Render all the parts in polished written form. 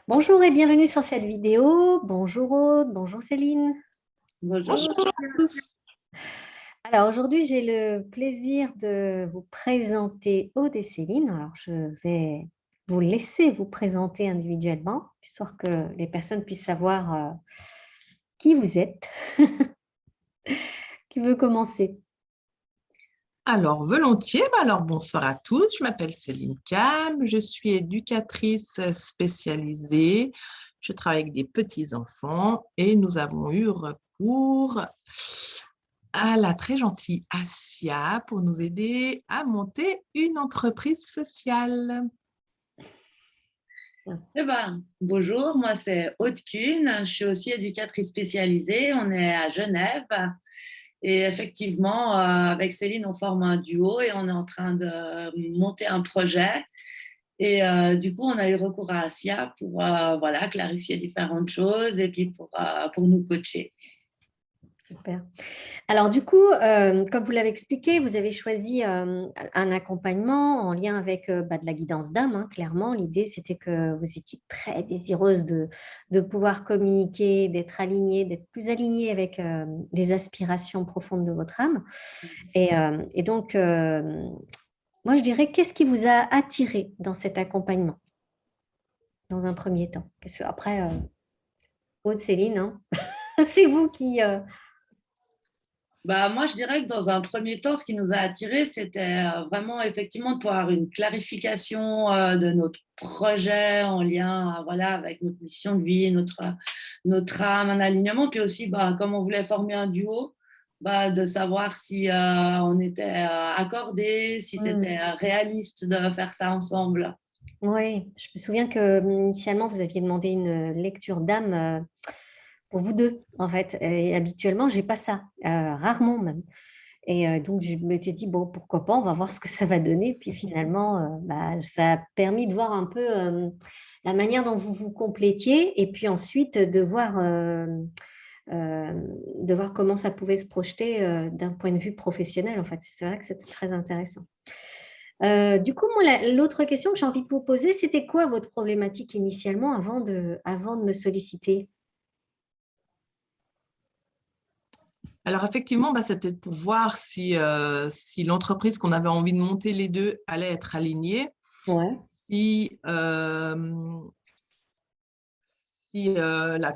Bonjour et bienvenue sur cette vidéo. Bonjour Aude, bonjour Céline. Bonjour. Bonjour à tous. Alors aujourd'hui, j'ai le plaisir de vous présenter Aude et Céline. Alors je vais vous laisser vous présenter individuellement, histoire que les personnes puissent savoir qui vous êtes. Qui veut commencer? Alors, volontiers. Alors, bonsoir à tous. Je m'appelle Céline Cam. Je suis éducatrice spécialisée. Je travaille avec des petits-enfants et nous avons eu recours à la très gentille Asia pour nous aider à monter une entreprise sociale. Bonjour, moi c'est Aude Kuhn, je suis aussi éducatrice spécialisée, on est à Genève et effectivement avec Céline on forme un duo et on est en train de monter un projet et du coup on a eu recours à Asia pour voilà, clarifier différentes choses et puis pour nous coacher. Super. Alors du coup, comme vous l'avez expliqué, vous avez choisi un accompagnement en lien avec de la guidance d'âme, hein, clairement. L'idée, c'était que vous étiez très désireuse de pouvoir communiquer, d'être alignée, d'être plus alignée avec les aspirations profondes de votre âme. Et donc, moi, je dirais, qu'est-ce qui vous a attiré dans cet accompagnement, dans un premier temps? Parce que après, Aude, Céline, hein, c'est vous qui... Bah, moi, je dirais que dans un premier temps, ce qui nous a attirés, c'était vraiment effectivement de pouvoir avoir une clarification de notre projet en lien voilà, avec notre mission de vie, notre âme, un alignement. Puis aussi, bah, comme on voulait former un duo, bah, de savoir si on était accordés, si c'était Hmm. réaliste de faire ça ensemble. Oui, je me souviens que initialement, vous aviez demandé une lecture d'âme pour vous deux, en fait. Et habituellement, j'ai pas ça, rarement même. Et donc, je m'étais dit, bon, pourquoi pas, on va voir ce que ça va donner. Puis finalement, ça a permis de voir un peu la manière dont vous vous complétiez et puis ensuite euh, de voir comment ça pouvait se projeter d'un point de vue professionnel, en fait. C'est vrai que c'était très intéressant. Du coup, moi, l'autre question que j'ai envie de vous poser, c'était quoi votre problématique initialement avant de me solliciter? Alors, effectivement, c'était pour voir si l'entreprise qu'on avait envie de monter les deux allait être alignée, Ouais. si, la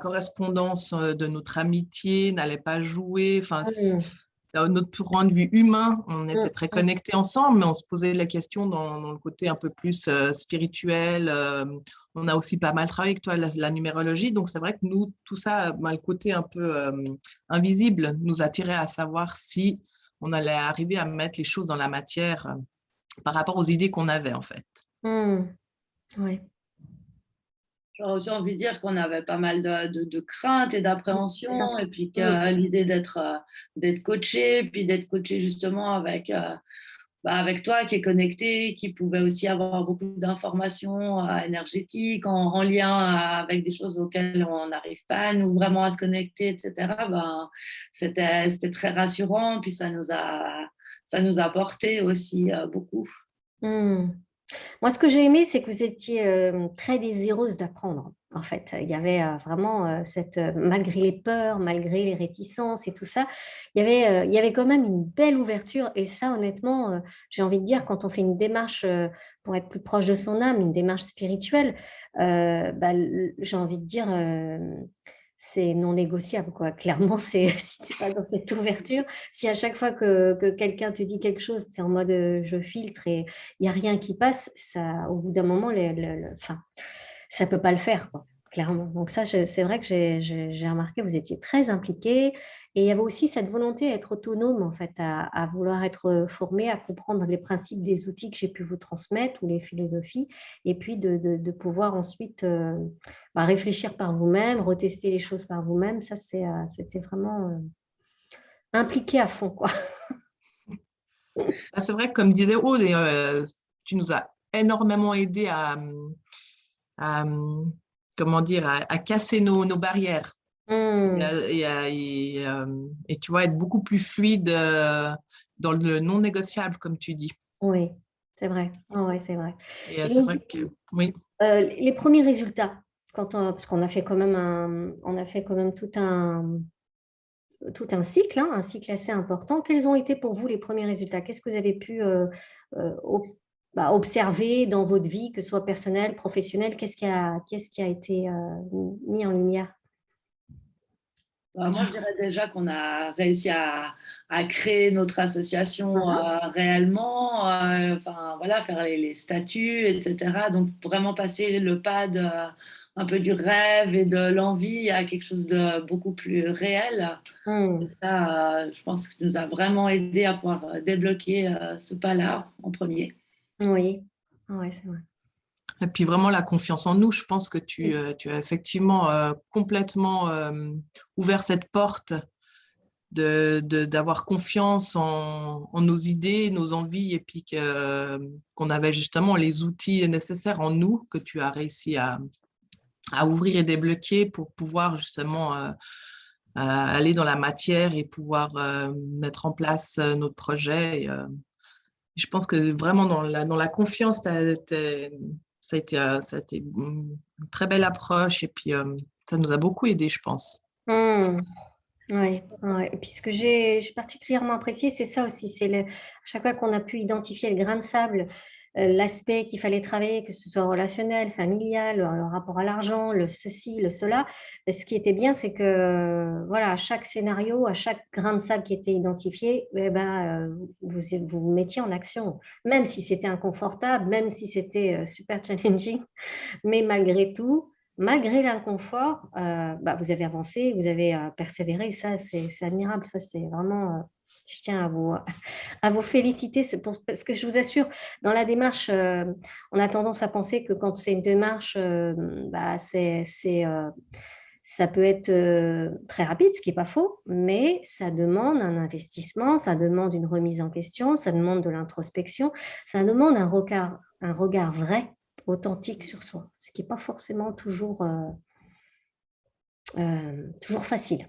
correspondance de notre amitié n'allait pas jouer, enfin, Mm, notre point de vue humain, on était mm, très mm. connectés ensemble, mais on se posait la question dans le côté un peu plus spirituel. On a aussi pas mal travaillé avec toi, la numérologie, donc c'est vrai que nous, tout ça, le côté un peu invisible nous attirait à savoir si on allait arriver à mettre les choses dans la matière par rapport aux idées qu'on avait en fait. Mm. Ouais. J'aurais aussi envie de dire qu'on avait pas mal de craintes et C'est ça. d'appréhension, et puis Mm. que l'idée d'être coaché, puis d'être coaché justement avec toi qui est connecté, qui pouvait aussi avoir beaucoup d'informations énergétiques en lien avec des choses auxquelles on n'arrive pas, nous, vraiment à se connecter, etc. C'était très rassurant, puis ça nous a apporté aussi beaucoup. Mm. Moi, ce que j'ai aimé, c'est que vous étiez très désireuse d'apprendre. En fait, il y avait vraiment malgré les peurs, malgré les réticences et tout ça, il y avait quand même une belle ouverture. Et ça, honnêtement, j'ai envie de dire, quand on fait une démarche pour être plus proche de son âme, une démarche spirituelle, j'ai envie de dire, c'est non négociable, quoi. Clairement, c'est si tu n'es pas dans cette ouverture, si à chaque fois que quelqu'un te dit quelque chose, tu es en mode je filtre et il n'y a rien qui passe, ça, au bout d'un moment, enfin, ça ne peut pas le faire, quoi, clairement. Donc ça, c'est vrai que j'ai remarqué, vous étiez très impliqués et il y avait aussi cette volonté d'être autonome, en fait, à vouloir être formé, à comprendre les principes des outils que j'ai pu vous transmettre ou les philosophies, et puis de pouvoir ensuite réfléchir par vous-même, retester les choses par vous-même. Ça, c'était vraiment impliqué à fond, quoi. C'est vrai que comme disait Aude, tu nous as énormément aidé à, comment dire, à casser nos barrières. Hmm. Et tu vois, être beaucoup plus fluide dans le non négociable, comme tu dis. Oui, c'est vrai. Ah ouais, c'est vrai. Et Et c'est donc, vrai du que, coup, oui. les premiers résultats parce qu'on a fait quand même tout un cycle, hein, un cycle assez important. Quels ont été pour vous les premiers résultats? Qu'est-ce que vous avez pu observer dans votre vie, que ce soit personnelle, professionnelle? Qu'est-ce qui a été mis en lumière? Moi, je dirais déjà qu'on a réussi à créer notre association Mhm. réellement, enfin, voilà, faire les statuts, etc. Donc, vraiment passer le pas un peu du rêve et de l'envie à quelque chose de beaucoup plus réel. Et Hmm. ça, je pense que ça nous a vraiment aidé à pouvoir débloquer ce pas-là en premier. Oui, ouais, c'est vrai. Et puis vraiment la confiance en nous, je pense que Oui. tu as effectivement complètement ouvert cette porte d'avoir confiance en nos idées, nos envies, et puis qu'on avait justement les outils nécessaires en nous, que tu as réussi à ouvrir et débloquer pour pouvoir justement aller dans la matière et pouvoir mettre en place notre projet. Je pense que vraiment dans la confiance, ça a été une très belle approche, et puis ça nous a beaucoup aidé, je pense. Hmm. Ouais, ouais. Et puis ce que j'ai particulièrement apprécié, c'est ça aussi, à chaque fois qu'on a pu identifier le grain de sable, l'aspect qu'il fallait travailler, que ce soit relationnel, familial, le rapport à l'argent, le ceci, le cela. Et ce qui était bien, c'est que voilà, à chaque scénario, à chaque grain de sable qui était identifié, eh ben, vous vous mettiez en action, même si c'était inconfortable, même si c'était super challenging. Mais malgré tout, malgré l'inconfort, vous avez avancé, vous avez persévéré. Ça, c'est admirable. Ça, c'est vraiment, je tiens à vous féliciter. Parce que je vous assure, dans la démarche, on a tendance à penser que quand c'est une démarche, ça peut être très rapide, ce qui n'est pas faux, mais ça demande un investissement, ça demande une remise en question, ça demande de l'introspection, ça demande un regard vrai, authentique sur soi, ce qui n'est pas forcément toujours facile.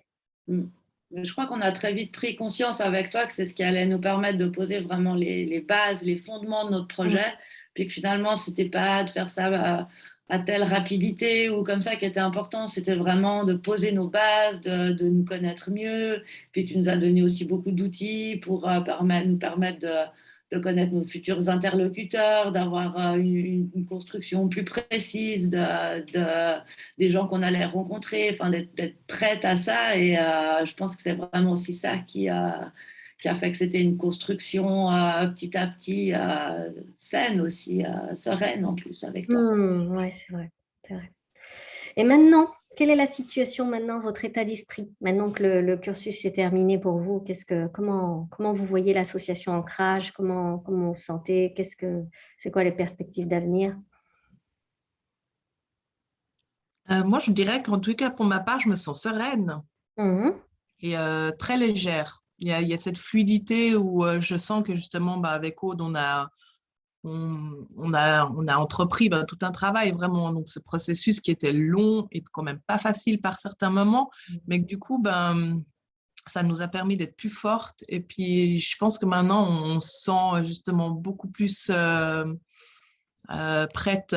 Mm. Je crois qu'on a très vite pris conscience avec toi que c'est ce qui allait nous permettre de poser vraiment les bases, les fondements de notre Mm. projet, puis que finalement, c'était pas de faire ça à telle rapidité ou comme ça qui était important, c'était vraiment de poser nos bases, de nous connaître mieux, puis tu nous as donné aussi beaucoup d'outils pour nous permettre de connaître nos futurs interlocuteurs, d'avoir une construction plus précise des gens qu'on allait rencontrer, enfin, d'être prête à ça. Et je pense que c'est vraiment aussi ça qui a fait que c'était une construction petit à petit saine aussi, sereine en plus avec toi. Ouais, c'est vrai, c'est vrai. Et maintenant, quelle est la situation maintenant, votre état d'esprit? Maintenant que le cursus est terminé pour vous, comment vous voyez l'association Ancrage? Comment vous vous sentez? C'est quoi les perspectives d'avenir? Moi, je dirais qu'en tout cas, pour ma part, je me sens sereine Mhm. et très légère. Il y a cette fluidité où je sens que justement, avec Aude, on a entrepris tout un travail vraiment. Donc, ce processus qui était long et quand même pas facile par certains moments, mais que du coup, ça nous a permis d'être plus fortes. Et puis, je pense que maintenant, on se sent justement beaucoup plus prête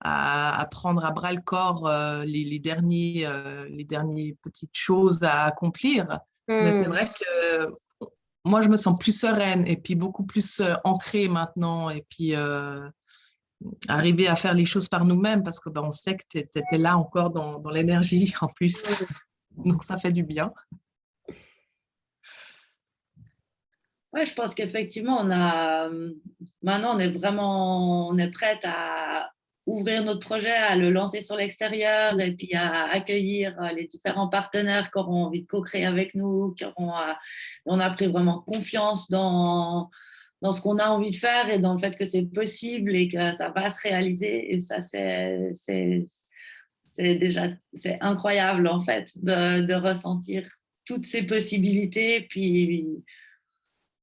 à prendre à bras le corps les dernières petites choses à accomplir. Mais c'est Mhm. vrai que moi, je me sens plus sereine et puis beaucoup plus ancrée maintenant. Et puis, arriver à faire les choses par nous-mêmes parce que on sait que tu étais là encore dans l'énergie en plus. Donc, ça fait du bien. Ouais, je pense qu'effectivement, maintenant, on est prête à ouvrir notre projet, à le lancer sur l'extérieur et puis à accueillir les différents partenaires qui auront envie de co-créer avec nous, on a pris vraiment confiance dans ce qu'on a envie de faire et dans le fait que c'est possible et que ça va se réaliser. Et ça, c'est incroyable en fait de ressentir toutes ces possibilités. Puis,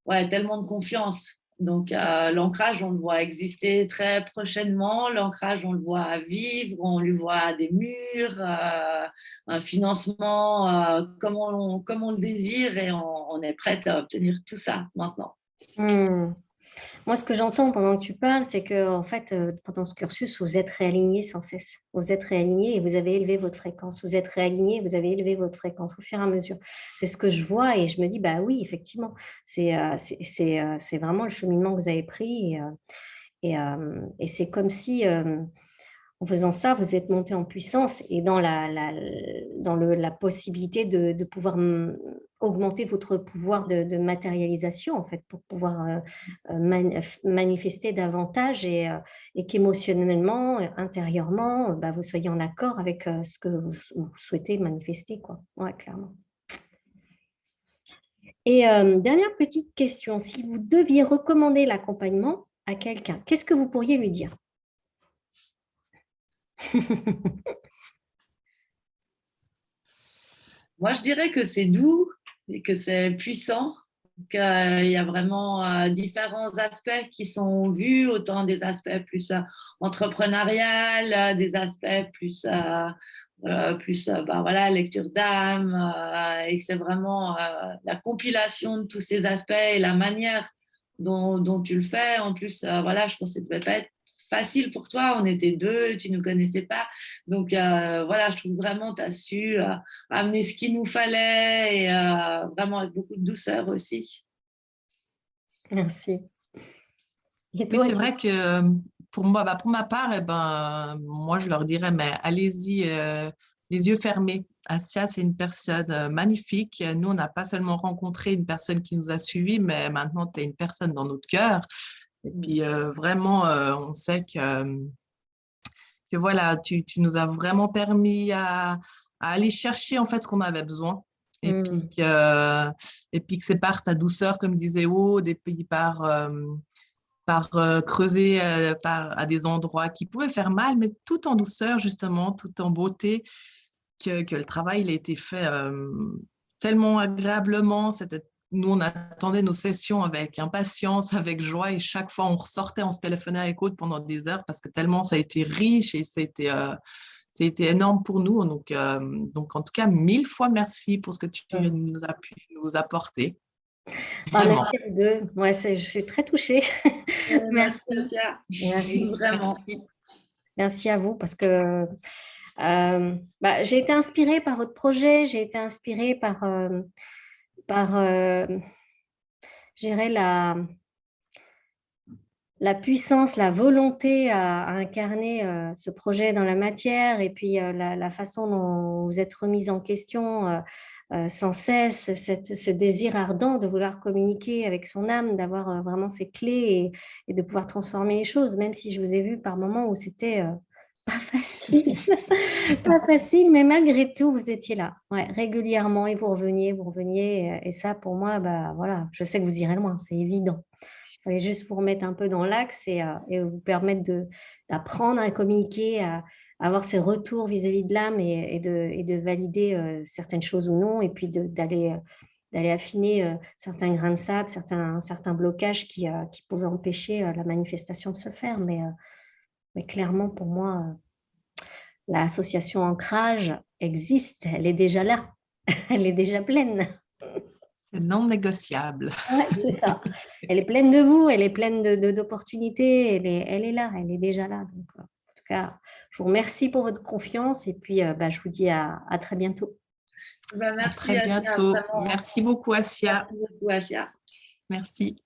ouais, tellement de confiance. Donc, l'ancrage, on le voit exister très prochainement. L'ancrage, on le voit vivre, on lui voit des murs, un financement comme on le désire et on est prête à obtenir tout ça maintenant. Mhm. Moi, ce que j'entends pendant que tu parles, c'est que en fait, pendant ce cursus, vous êtes réaligné sans cesse. Vous êtes réaligné et vous avez élevé votre fréquence. Vous êtes réaligné et vous avez élevé votre fréquence au fur et à mesure. C'est ce que je vois et je me dis, bah oui, effectivement, c'est vraiment le cheminement que vous avez pris. Et c'est comme si, en faisant ça, vous êtes monté en puissance et dans la possibilité de pouvoir augmenter votre pouvoir de matérialisation, en fait, pour pouvoir manifester davantage et qu'émotionnellement, intérieurement, bah, vous soyez en accord avec ce que vous souhaitez manifester, quoi. Ouais, clairement. Et dernière petite question, si vous deviez recommander l'accompagnement à quelqu'un, qu'est-ce que vous pourriez lui dire? Moi, je dirais que c'est doux et que c'est puissant, qu'il y a vraiment différents aspects qui sont vus, autant des aspects plus entrepreneurial, des aspects plus bah, voilà, lecture d'âme, et que c'est vraiment la compilation de tous ces aspects et la manière dont tu le fais. En plus, voilà, je pense que ça ne devait pas être facile pour toi. On était deux, tu ne nous connaissais pas. Donc, voilà, je trouve vraiment que tu as su amener ce qu'il nous fallait et vraiment avec beaucoup de douceur aussi. Merci. Et Oui, toi, c'est vrai que pour moi, bah, pour ma part, eh ben, moi, je leur dirais, mais allez-y, les yeux fermés. Assia, c'est une personne magnifique. Nous, on n'a pas seulement rencontré une personne qui nous a suivis, mais maintenant, tu es une personne dans notre cœur. Et puis, vraiment, on sait que voilà, tu nous as vraiment permis à aller chercher en fait ce qu'on avait besoin. Et puis que c'est par ta douceur, comme disait Aude, et puis par creuser à des endroits qui pouvaient faire mal, mais tout en douceur, justement, tout en beauté, que le travail il a été fait tellement agréablement. Nous, on attendait nos sessions avec impatience, avec joie, et chaque fois, on ressortait, on se téléphonait avec Aude pendant des heures parce que tellement ça a été riche et ça a été énorme pour nous. Donc, en tout cas, 1000 fois merci pour ce que tu nous as pu nous apporter. Vraiment. Merci vous deux. Ouais, je suis très touchée. Merci, Merci. Katia. Merci. Vraiment. Merci. Merci à vous parce que bah, j'ai été inspirée par votre projet, j'ai été inspirée par je dirais la puissance, la volonté à incarner ce projet dans la matière et puis la façon dont vous êtes remise en question sans cesse, ce désir ardent de vouloir communiquer avec son âme, d'avoir vraiment ces clés et de pouvoir transformer les choses, même si je vous ai vu par moments où c'était pas facile, pas facile, mais malgré tout, vous étiez là, ouais, régulièrement et vous reveniez, et ça pour moi, bah, voilà, je sais que vous irez loin, c'est évident. Il fallait juste vous remettre un peu dans l'axe et vous permettre d'apprendre à communiquer, à avoir ces retours vis-à-vis de l'âme et de valider certaines choses ou non, et puis d'aller affiner certains grains de sable, certains blocages qui pouvaient empêcher la manifestation de se faire. Mais clairement, pour moi, l'association Ancrage existe, elle est déjà là, elle est déjà pleine. C'est non négociable. Ouais, c'est ça. Elle est pleine de vous, elle est pleine d'opportunités, elle est là, elle est déjà là. Donc, en tout cas, je vous remercie pour votre confiance et puis bah, je vous dis à très bientôt. Ben, À merci, très Asia, bientôt. vraiment. Merci beaucoup, Assia. Merci beaucoup, Asia. Merci.